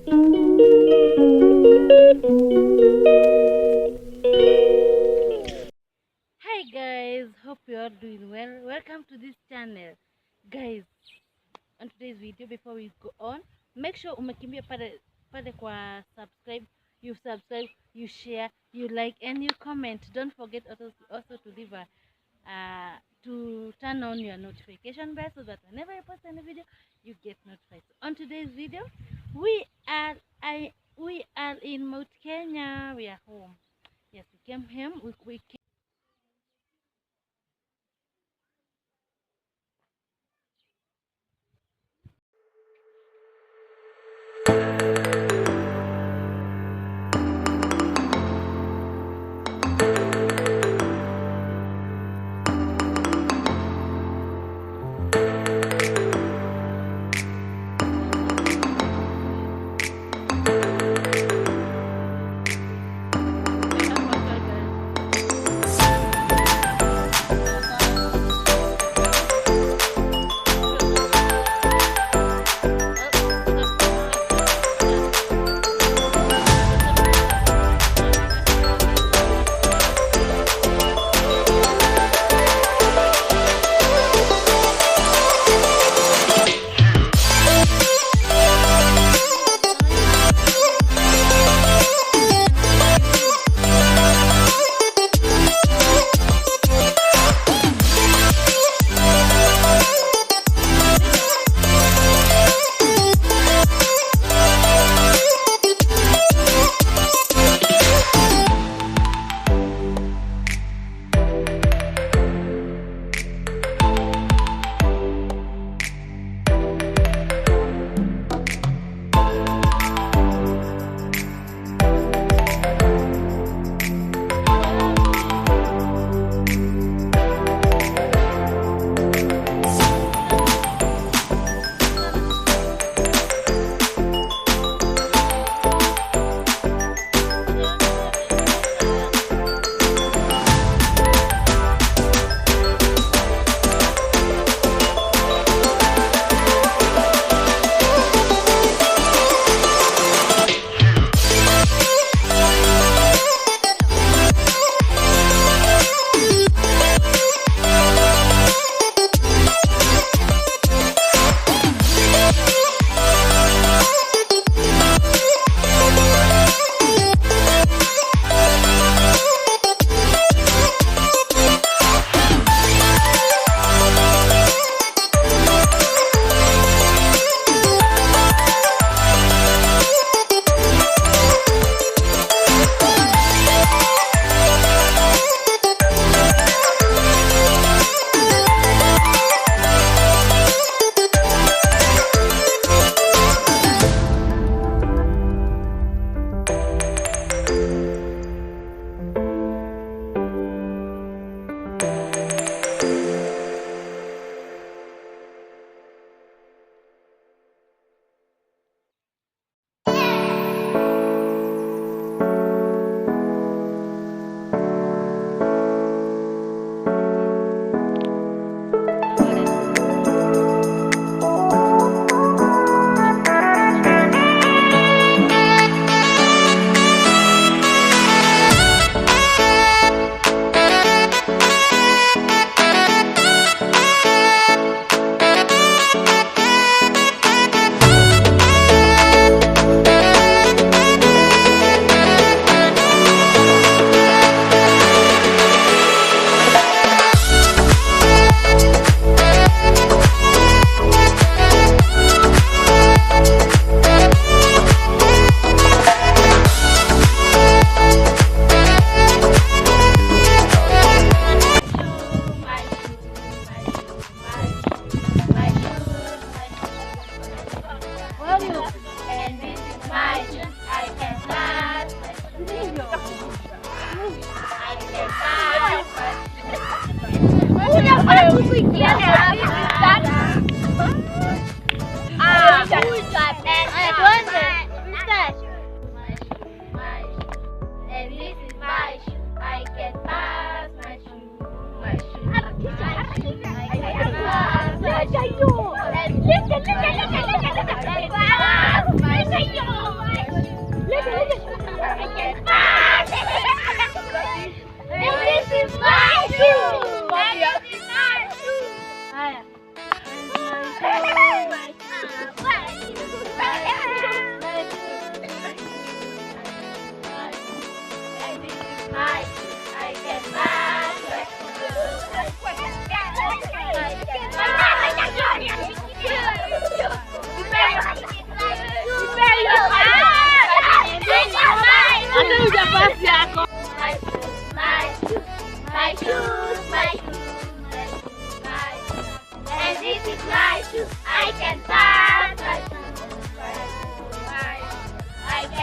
Hi guys, hope you are doing well. Welcome to this channel. Guys, on today's video, before we go on, make sure umekimbia pale kwa subscribe, you share, you like and you comment. Don't forget also to leave a to turn on your notification bell so that whenever I post any video, you get notified. So on today's video, we are we are in Mount Kenya. We are home. Yes, we came home. We came.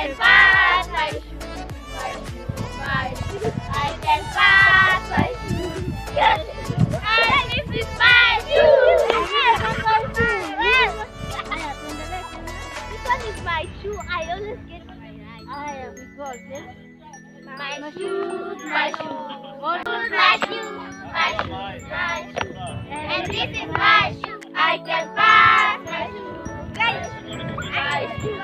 can pass my shoe, my shoe, my shoe. I can pass my shoe. Yes. And this is my shoe. This one is my shoe. I always get my right. My shoes, my shoes, my shoes, my shoes, my shoes. And this is my shoe. I can pass my shoe. My shoe.